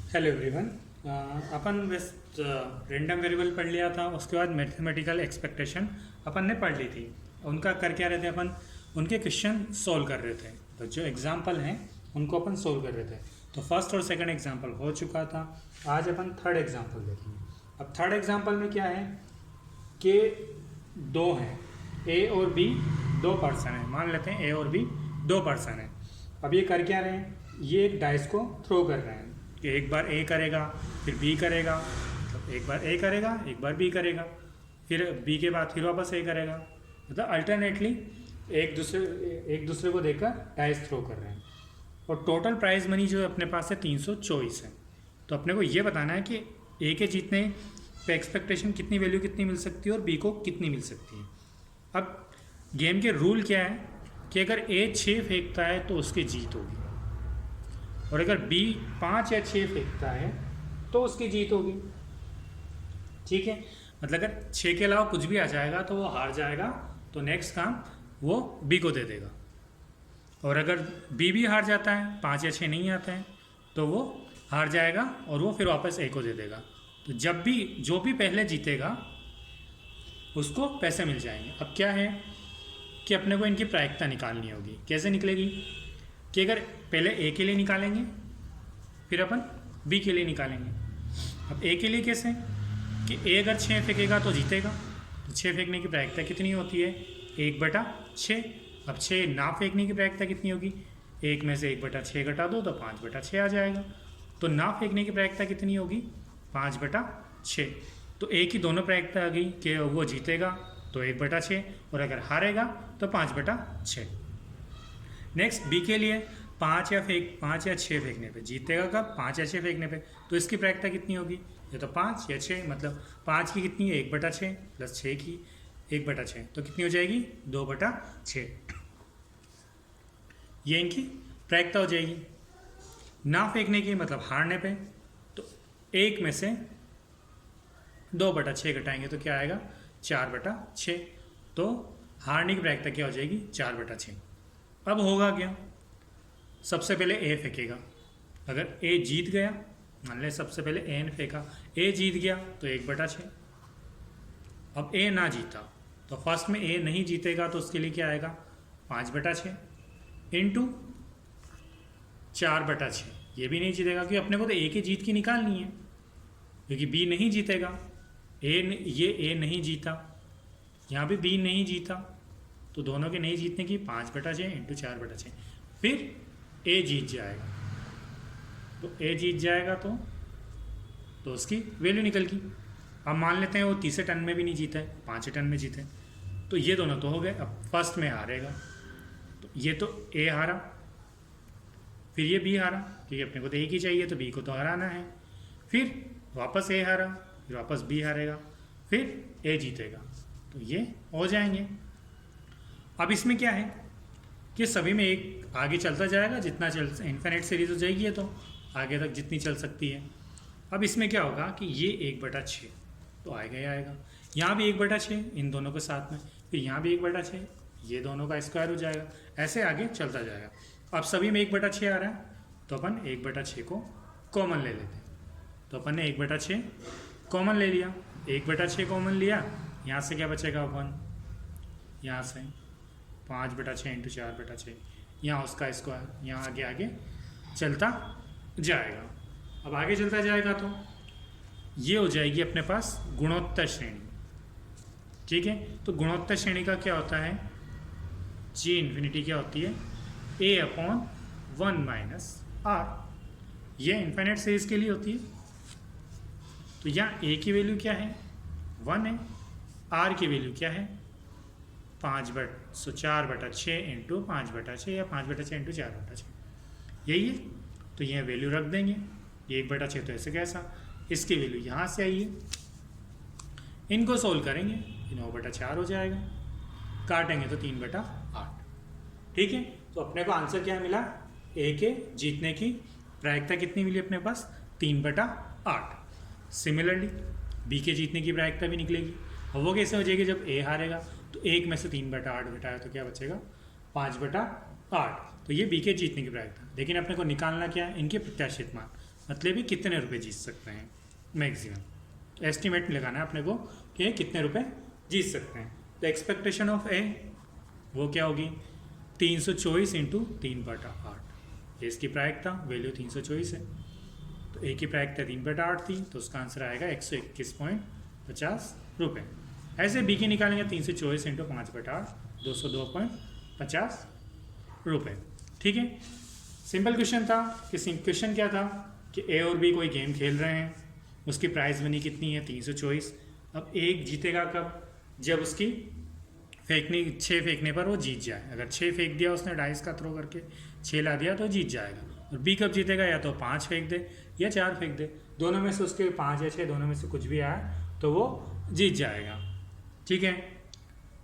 Hello everyone. अपन बस random variable पढ़ लिया था, उसके बाद मैथमेटिकल एक्सपेक्टेशन अपन ने पढ़ ली थी। उनका कर क्या रहे थे अपन, उनके क्वेश्चन सोल्व कर रहे थे। तो जो एग्जाम्पल हैं उनको अपन सोल्व कर रहे थे। तो फर्स्ट और सेकंड एग्जाम्पल हो चुका था। आज अपन थर्ड एग्जाम्पल देखेंगे। अब थर्ड एग्जाम्पल में क्या है कि दो हैं, ए और बी, दो पर्सन हैं। मान लेते हैं ए और बी दो पर्सन हैं। अब ये कर क्या रहे हैं, ये एक डाइस को थ्रो कर रहे हैं कि एक बार ए करेगा फिर बी करेगा, मतलब एक बार ए करेगा एक बार बी करेगा, फिर बी के बाद फिर वापस ए करेगा। मतलब अल्टरनेटली एक दूसरे को देकर डाइस थ्रो कर रहे हैं। और टोटल प्राइज मनी जो अपने पास है 324 है। तो अपने को ये बताना है कि ए के जीतने पे एक्सपेक्टेशन कितनी वैल्यू कितनी मिल सकती है और बी को कितनी मिल सकती है। अब गेम के रूल क्या है कि अगर ए 6 फेंकता है तो उसकी जीत होगी, और अगर बी 5 या 6 फेंकता है तो उसकी जीत होगी। ठीक है, मतलब अगर 6 के अलावा कुछ भी आ जाएगा तो वो हार जाएगा, तो नेक्स्ट काम वो बी को दे देगा। और अगर बी भी हार जाता है, 5 या 6 नहीं आते हैं, तो वो हार जाएगा और वो फिर वापस ए को दे देगा। तो जब भी जो भी पहले जीतेगा उसको पैसे मिल जाएंगे। अब क्या है कि अपने को इनकी प्रायिकता निकालनी होगी। कैसे निकलेगी कि अगर पहले ए के लिए निकालेंगे फिर अपन बी के लिए निकालेंगे। अब ए के लिए कैसे कि ए अगर 6 फेंकेगा तो जीतेगा, तो 6 फेंकने की प्रायिकता कितनी होती है, 1/6। अब 6 ना फेंकने की प्रायिकता कितनी होगी, 1 में से 1/6 घटा दो तो 5/6 आ जाएगा। तो ना फेंकने की प्रायिकता कितनी होगी, 5/6। तो ए की दोनों प्रायिकता आ गई कि वो जीतेगा तो 1/6 और अगर हारेगा तो 5/6। नेक्स्ट बी के लिए 5 या 6 फेंकने पे जीतेगा कब, 5 या 6 फेंकने पे। तो इसकी प्रायिकता कितनी होगी, ये तो 5 या 6, मतलब 5 की कितनी है 1/6 प्लस 6 की 1/6, तो कितनी हो जाएगी 2/6। ये इनकी प्रायिकता हो जाएगी। ना फेंकने की मतलब हारने पे, तो 1 में से 2/6 घटाएंगे तो क्या आएगा 4/6। तो हारने की प्रायिकता क्या हो जाएगी 4/6। अब होगा क्या, सबसे पहले ए फेंकेगा। अगर ए जीत गया, मान लें सबसे पहले ए ने फेंका, ए जीत गया तो 1/6। अब ए ना जीता तो फर्स्ट में ए नहीं जीतेगा तो उसके लिए क्या आएगा 5/6 इंटू 4/6। ये भी नहीं जीतेगा क्योंकि अपने को तो ए की जीत की निकालनी है, क्योंकि बी नहीं जीतेगा। ये ए नहीं जीता, यहाँ भी बी नहीं जीता, तो दोनों के नहीं जीतने की 5/6 इंटू 4/6। फिर ए जीत जाएगा, तो ए जीत जाएगा तो उसकी वैल्यू निकल गई। अब मान लेते हैं वो 30 टन में भी नहीं जीता है, 5 टन में जीते, तो ये दोनों तो हो गए। अब फर्स्ट में हारेगा, तो ये तो ए हारा, फिर ये बी हारा, क्योंकि अपने को तो एक ही चाहिए तो बी को तो हराना है। फिर वापस ए हारा, फिर वापस बी हारेगा, फिर ए जीतेगा, तो ये हो जाएंगे। अब इसमें क्या है कि सभी में एक आगे चलता जाएगा, जितना चल इन्फिनिट सीरीज हो जाएगी है तो आगे तक जितनी चल सकती है। अब इसमें क्या होगा कि ये 1/6 तो आएगा ही आएगा, यहाँ भी 1/6 इन दोनों के साथ में, फिर यहाँ भी 1/6, ये दोनों का स्क्वायर हो जाएगा, ऐसे आगे चलता जाएगा। अब सभी में 1/6 आ रहा है तो अपन 1/6 को कॉमन ले लेते हैं। तो अपन ने 1/6 कॉमन ले लिया, 1/6 कॉमन लिया, यहाँ से क्या बचेगा अपन, यहाँ से 5/6 इंटू 4/6, यहाँ उसका स्क्वायर, यहाँ आगे आगे चलता जाएगा। अब आगे चलता जाएगा तो ये हो जाएगी अपने पास गुणोत्तर श्रेणी। ठीक है, तो गुणोत्तर श्रेणी का क्या होता है, जी इन्फिनिटी क्या होती है, a/1 - r। ये इन्फिनिट सीरीज के लिए होती है। तो यहाँ a की वैल्यू क्या है 1 है, r की वैल्यू क्या है 4/6 इंटू 5/6 या 5/6 इंटू 4/6, यही है। तो यह वैल्यू रख देंगे, ये 1/6 तो ऐसे कैसा, इसकी वैल्यू यहाँ से आई है, इनको सोल्व करेंगे 9/4 हो जाएगा, काटेंगे तो 3/8। ठीक है, तो अपने को आंसर क्या मिला, ए के जीतने की प्रायिकता कितनी मिली अपने पास 3/8। सिमिलरली बी के जीतने की प्रायिकता भी निकलेगी। और वो कैसे हो जाएगी, जब ए हारेगा तो 1 में से 3/8 घटाया तो क्या बचेगा 5/8। तो ये बी के जीतने की प्रायिकता। लेकिन अपने को निकालना क्या है, इनके प्रत्याशित मान। मतलब ये कितने रुपए जीत सकते हैं मैक्सिमम। एस्टिमेट लगाना है अपने को कि ये कितने रुपए जीत सकते हैं। तो एक्सपेक्टेशन ऑफ ए वो क्या होगी 324 इंटू 3/8। ये इसकी प्रायिकता वैल्यू 324 है, तो ए की प्रायिकता 3/8 थी, तो उसका आंसर आएगा 121.50 रुपये। ऐसे बी की निकालेंगे 324 इंटू 5/8 202.50 रुपये। ठीक है, सिंपल क्वेश्चन था कि क्वेश्चन क्या था कि ए और बी कोई गेम खेल रहे हैं, उसकी प्राइस मनी कितनी है 324। अब एक जीतेगा कब, जब उसकी 6 फेंकने पर वो जीत जाए। अगर 6 फेंक दिया उसने डाइस का थ्रो करके 6 ला दिया तो जीत जाएगा। और बी कब जीतेगा, या तो 5 फेंक दे या 4 फेंक दे, दोनों में से उसके 5 या 6 दोनों में से कुछ भी आया तो वो जीत जाएगा। ठीक है,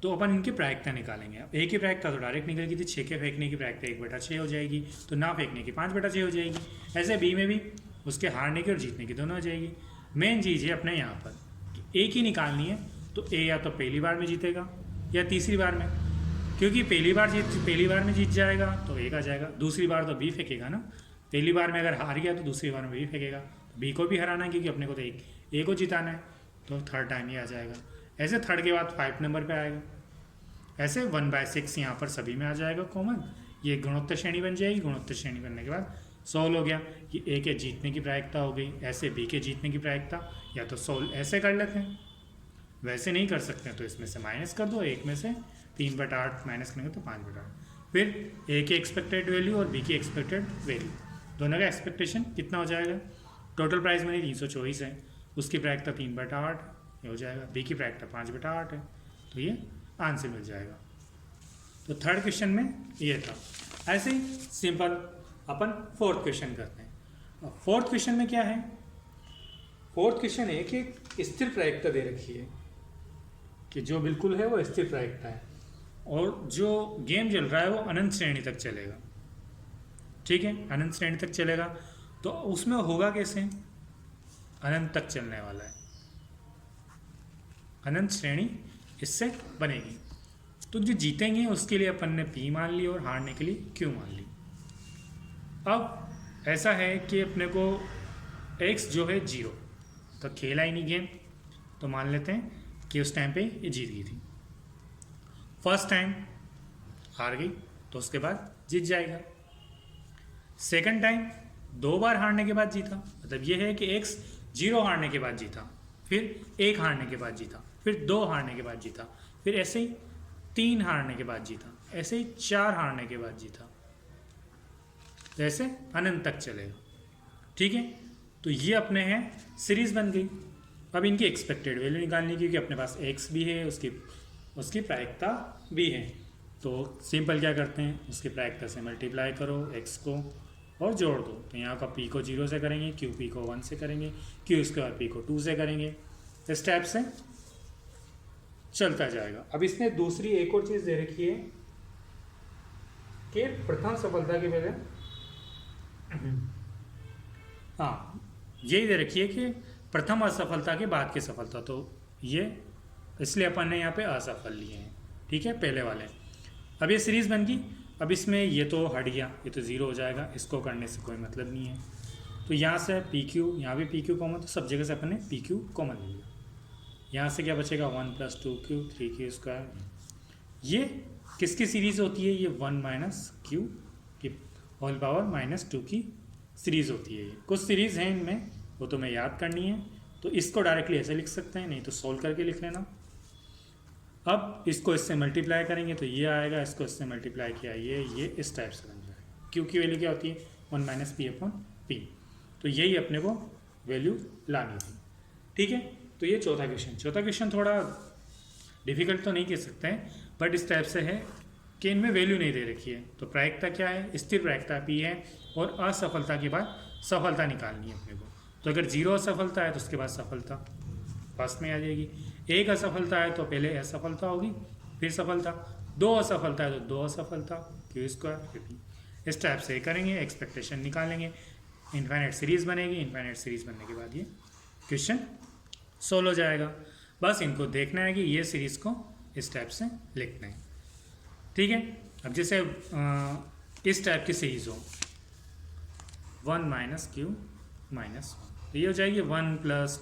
तो अपन इनकी प्रायिकता निकालेंगे। अब ए की प्रायिकता तो डायरेक्ट निकल गई थी, 6 के फेंकने की प्रायिकता 1/6 हो जाएगी, तो ना फेंकने की 5/6 हो जाएगी। ऐसे बी में भी उसके हारने की और जीतने की दोनों हो जाएगी। मेन चीज़ है अपने यहाँ पर कि ए की निकालनी है, तो ए या तो पहली बार में जीतेगा या तीसरी बार में, क्योंकि पहली बार में जीत जाएगा तो एक आ जाएगा, दूसरी बार तो बी फेंकेगा ना। पहली बार में अगर हार गया तो दूसरी बार में बी फेंकेगा, बी को भी हराना है क्योंकि अपने को तो ए को जिताना है, तो थर्ड टाइम ये आ जाएगा। ऐसे थर्ड के बाद 5 नंबर पे आएगा, ऐसे 1/6 यहाँ पर सभी में आ जाएगा कॉमन। ये गुणोत्तर श्रेणी बन जाएगी, गुणोत्तर श्रेणी बनने के बाद 16 हो गया। कि ए के जीतने की प्रायिकता हो गई, ऐसे बी के जीतने की प्रायिकता, या तो 16 ऐसे कर लेते हैं, वैसे नहीं कर सकते हैं तो इसमें से माइनस कर दो, एक में से 3/8 माइनस करेंगे तो 5/8। फिर ए की एक्सपेक्टेड वैल्यू और बी की एक्सपेक्टेड वैल्यू, दोनों का एक्सपेक्टेशन कितना हो जाएगा। टोटल प्राइस मनी 324 है, उसकी प्रायिकता 3/8 ये हो जाएगा, बी की प्रायिकता 5/8 है, तो ये आंसर मिल जाएगा। तो थर्ड क्वेश्चन में ये था। ऐसे ही सिंपल अपन फोर्थ क्वेश्चन करते हैं। फोर्थ क्वेश्चन में क्या है, फोर्थ क्वेश्चन है कि एक स्थिर प्रायिकता दे रखी है कि जो बिल्कुल है वो स्थिर प्रायिकता है, और जो गेम चल रहा है वो अनंत श्रेणी तक चलेगा। ठीक है, अनंत श्रेणी तक चलेगा, तो उसमें होगा कैसे, अनंत तक चलने वाला है, अनंत श्रेणी इससे बनेगी। तो जो जीतेंगे उसके लिए अपन ने P मान ली और हारने के लिए Q मान ली। अब ऐसा है कि अपने को X जो है 0, तो खेला ही नहीं गेम, तो मान लेते हैं कि उस टाइम पे ये जीत गई थी। फर्स्ट टाइम हार गई तो उसके बाद जीत जाएगा। सेकंड टाइम 2 बार हारने के बाद जीता, मतलब ये है कि X 0 हारने के बाद जीता, फिर 1 हारने के बाद जीता, फिर 2 हारने के बाद जीता, फिर ऐसे ही 3 हारने के बाद जीता, ऐसे ही 4 हारने के बाद जीता, तो ऐसे अनंत तक चलेगा। ठीक है, तो ये अपने हैं सीरीज बन गई। अब इनकी एक्सपेक्टेड वैल्यू निकालनी, क्योंकि अपने पास x भी है, उसकी प्रायिकता भी है। तो सिंपल क्या करते हैं, उसकी प्रायिकता से मल्टीप्लाई करो x को और जोड़ दो। तो यहाँ का p को 0 से करेंगे, p को 1 से करेंगे, उसके बाद p को 2 से करेंगे, इस टाइप से चलता जाएगा। अब इसने दूसरी एक और चीज़ दे रखी है कि प्रथम सफलता के पहले यही दे रखी है कि प्रथम असफलता के बाद की सफलता, तो ये इसलिए अपन ने यहाँ पे असफल लिए हैं। ठीक है, पहले वाले। अब ये सीरीज बन गई, अब इसमें ये तो हट गया, ये तो 0 हो जाएगा, इसको करने से कोई मतलब नहीं है। तो यहाँ से PQ, यहाँ भी PQ कॉमन, तो सब जगह से अपन ने PQ कॉमन ले लिया। यहाँ से क्या बचेगा 1 + 2Q 3Q²। ये किसकी सीरीज़ होती है, ये 1 - Q की होल पावर -2 की सीरीज़ होती है। ये कुछ सीरीज़ हैं इनमें, वो तो मैं याद करनी है, तो इसको डायरेक्टली ऐसे लिख सकते हैं, नहीं तो सोल्व करके लिख लेना। अब इसको इससे मल्टीप्लाई करेंगे तो ये आएगा, इसको इससे मल्टीप्लाई किया ये इस टाइप से बन जाएगा। Q की वैल्यू क्या होती है 1 - P/P। तो यही अपने को वैल्यू लानी थी। ठीक है, तो ये चौथा क्वेश्चन थोड़ा डिफिकल्ट तो नहीं कह सकते हैं, बट इस टाइप से है कि इनमें वैल्यू नहीं दे रखी है। तो प्रायिकता क्या है, स्थिर प्रायिकता P है, और असफलता के बाद सफलता निकालनी है अपने को। तो अगर 0 असफलता है तो उसके बाद सफलता फर्स्ट में आ जाएगी, 1 असफलता है तो पहले असफलता होगी, फिर सफलता, 2 असफलता है तो 2 असफलता, Q²। इस टाइप से करेंगे, एक्सपेक्टेशन निकालेंगे, इनफाइनाइट सीरीज़ बनेगी, इनफाइनाइट सीरीज़ बनने के बाद ये क्वेश्चन सोल्व हो जाएगा। बस इनको देखना है कि ये सीरीज़ को इस टाइप से लिखना है। ठीक है, अब जैसे इस टाइप की सीरीज़ हो 1 - Q माइनस वन। तो ये हो जाएगी 1 plus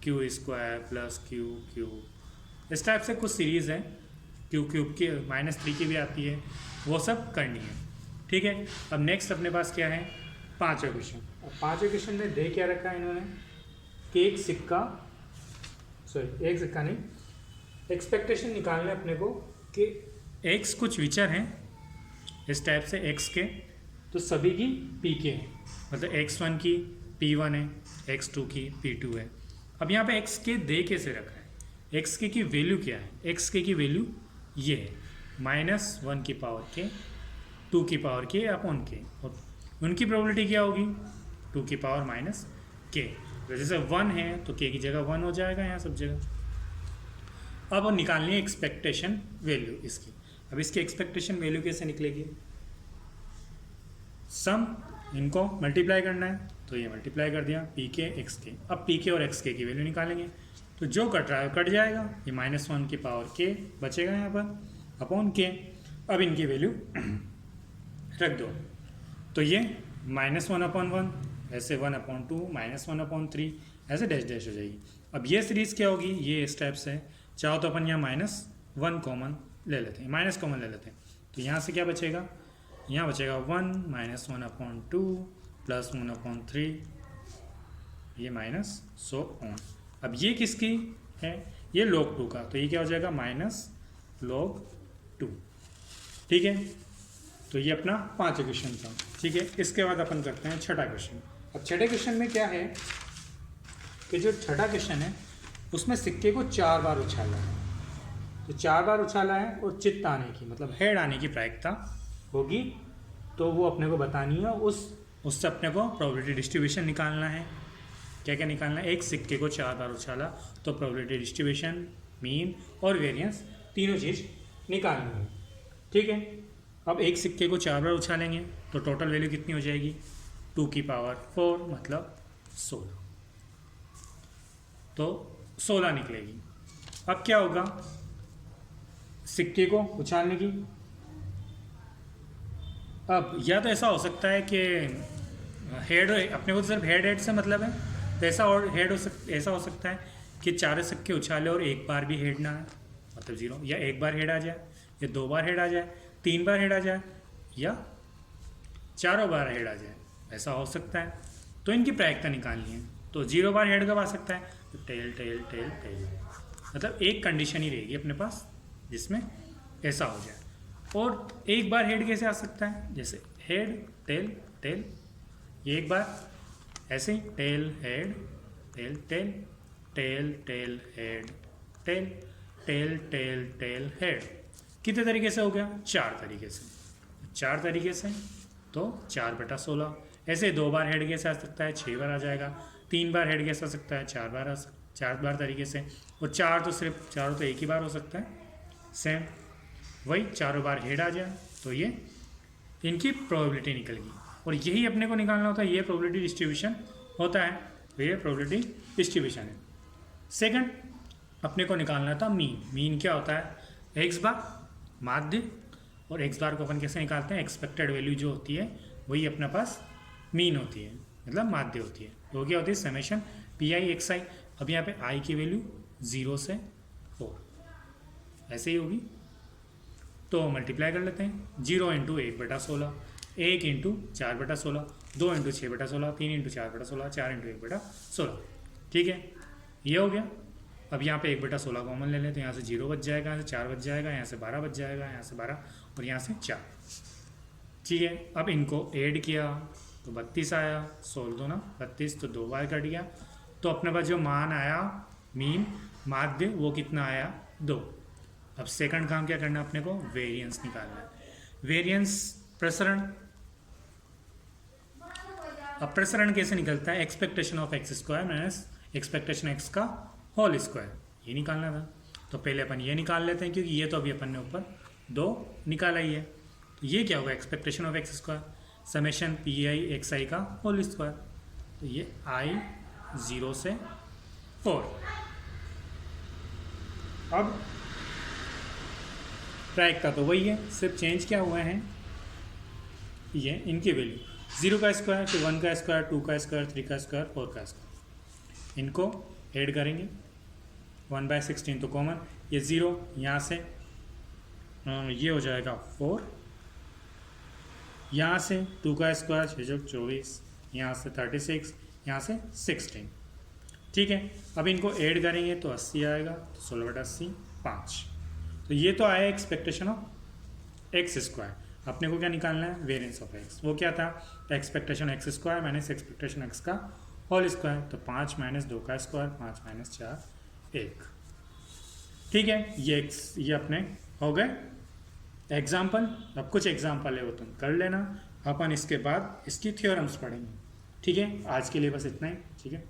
Q square plus Q. इस टाइप से कुछ सीरीज़ है, क्यू क्यूब की -3 की भी आती है, वो सब करनी है। ठीक है, अब नेक्स्ट अपने पास क्या है, पाँचवें क्वेश्चन। अब पाँचवें क्वेश्चन में दे क्या रखा है इन्होंने कि एक सिक्का नहीं, एक्सपेक्टेशन निकालना है अपने को कि एक्स कुछ विचर हैं इस टाइप से एक्स के, तो सभी की पी के हैं, मतलब x1 की p1 है, x2 की p2 है। अब यहाँ पे एक्स के दे कैसे रखा है, एक्स के की वैल्यू क्या है, एक्स के की वैल्यू ये है -1 की पावर के 2 की पावर के अपॉन के, और उनकी प्रोबेबिलिटी क्या होगी 2 की पावर माइनस के। जैसे 1 है तो के की जगह 1 हो जाएगा यहाँ सब जगह। अब निकालनी है एक्सपेक्टेशन वैल्यू इसकी। अब इसकी एक्सपेक्टेशन वैल्यू कैसे निकलेगी, सम इनको मल्टीप्लाई करना है, तो ये मल्टीप्लाई कर दिया पी के एक्स के। अब पी के और एक्स के की वैल्यू निकालेंगे, तो जो कट रहा है कट जाएगा, ये -1 की पावर के बचेगा यहाँ पर अपॉन के। अब इनकी वैल्यू रख दो, तो ये -1/1, ऐसे 1/2, -1/3, ऐसे डैश डैश हो जाएगी। अब ये सीरीज़ क्या होगी, ये इस टाइप से, चाहो तो अपन यहाँ -1 कॉमन ले लेते हैं, माइनस कॉमन ले लेते हैं, तो यहाँ से क्या बचेगा, यहाँ बचेगा 1 -1/2 प्लस 1/3, ये माइनस सो ऑन। अब ये किसकी है, ये log 2 का, तो ये क्या हो जाएगा -log 2। ठीक है, तो ये अपना 5वां क्वेश्चन था। ठीक है, इसके बाद अपन करते हैं छठा क्वेश्चन। अब छठे क्वेश्चन में क्या है कि जो छठा क्वेश्चन है उसमें सिक्के को 4 बार उछाला है, तो 4 बार उछाला है और चित्त आने की, मतलब हेड आने की प्रायिकता होगी, तो वो अपने को बतानी है, उससे अपने को प्रोबेबिलिटी डिस्ट्रीब्यूशन निकालना है। क्या क्या निकालना है, एक सिक्के को 4 बार उछाला तो प्रोबेबिलिटी डिस्ट्रीब्यूशन, मीन और वेरिएंस तीनों चीज़ निकालनी है। ठीक है, अब एक सिक्के को 4 बार उछालेंगे तो टोटल वैल्यू कितनी हो जाएगी 2 की पावर 4, मतलब 16, तो 16 निकलेगी। अब क्या होगा, सिक्के को उछालने की, अब या तो ऐसा हो सकता है कि हेड, अपने को तो सिर्फ हेड से मतलब है, तो ऐसा और हेड ऐसा हो सकता है कि 4 सिक्के उछाले और एक बार भी हेड ना आए, मतलब 0, या एक बार हेड आ जाए, या 2 बार हेड आ जाए, 3 बार हेड आ जाए, या 4 बार हेड आ जाए, ऐसा हो सकता है। तो इनकी प्रायिकता निकालनी है, तो 0 बार हेड कब आ सकता है, तो टेल टेल टेल टेल, मतलब एक कंडीशन ही रहेगी अपने पास जिसमें ऐसा हो जाए। और एक बार हेड कैसे आ सकता है, जैसे हेड टेल टेल, ये एक बार ऐसे ही tail head tail tail tail tail head tail tail tail tail head. कितने तरीके से हो गया, 4 तरीके से, 4 तरीके से, तो 4/16। ऐसे 2 बार हेड कैसे आ सकता है, 6 बार आ जाएगा, 3 बार हेड कैसे आ सकता है, 4 बार तरीके से, और 4 तो सिर्फ 4 तो एक ही बार हो सकता है, सेम वही 4 बार हेड आ जाए, तो ये इनकी प्रोबेबिलिटी निकल गई। और यही अपने को निकालना होता है, ये प्रोबेबिलिटी डिस्ट्रीब्यूशन होता है, तो ये प्रोबेबिलिटी डिस्ट्रीब्यूशन है। सेकंड अपने को निकालना था मीन। मीन क्या होता है, एक्स बार माध्य, और एक्स बार को अपन कैसे निकालते हैं, एक्सपेक्टेड वैल्यू जो होती है वही अपने पास मीन होती है, मतलब माध्य होती है। तो क्या होती है, समेशन PI XI। अब यहाँ पे I की वैल्यू 0 से 4 ऐसे ही होगी, तो मल्टीप्लाई कर लेते हैं, 0 × 1/16, 1 × 4/16, 2 × 6/16, 3 × 4/16, 4 × 1/16। ठीक है, ये हो गया। अब यहाँ पे 1/16 कॉमन ले लें, तो यहाँ से 0 बच जाएगा, यहाँ से 4 बच जाएगा, यहाँ से 12 बच जाएगा, यहाँ से 12 और यहाँ से 4। ठीक है, अब इनको ऐड किया तो 32 आया, 16 2 ना 32, तो 2 बार कट गया, तो अपने पास जो मान आया मीन माध्य वो कितना आया 2। अब सेकंड काम क्या करना है अपने को, वेरिएंस निकालना है। वेरिएंस प्रसरण, अब प्रसरण कैसे निकलता है, expectation of x² minus expectation x का होल स्क्वायर, ये निकालना था। तो पहले अपन ये निकाल लेते हैं, क्योंकि ये तो अभी अपन ने ऊपर 2 निकाला ही है। तो ये क्या होगा, expectation of x² summation PI XI का होल स्क्वायर, तो ये I 0 से 4। अब प्रायिकता तो वही है, सिर्फ चेंज क्या हुआ है ये इनकी वैल्यू, 0 का स्क्वायर, फिर 1 का स्क्वायर, 2 का स्क्वायर, 3 का स्क्वायर, 4 का स्क्वायर, इनको ऐड करेंगे। 1/16 तो कॉमन, ये 0 यहाँ से ये हो जाएगा 4, यहाँ से 2 का स्क्वायर 6 24, यहाँ से 36, यहाँ से 16। ठीक है, अब इनको ऐड करेंगे तो 80 आएगा, तो 16/80 5। तो ये तो आया एक्सपेक्टेशन ऑफ एक्स स्क्वायर। अपने को क्या निकालना है, वेरिएंस ऑफ एक्स। वो क्या था, expectation x square minus expectation x का होल स्क्वायर। तो 5 - 2 का स्क्वायर, 5 - 4 1। ठीक है, ये एक्स ये अपने हो गए एग्जाम्पल। अब कुछ एग्जाम्पल है वो तुम कर लेना, अपन इसके बाद इसकी थ्योरम्स पढ़ेंगे। ठीक है, आज के लिए बस इतना ही। ठीक है।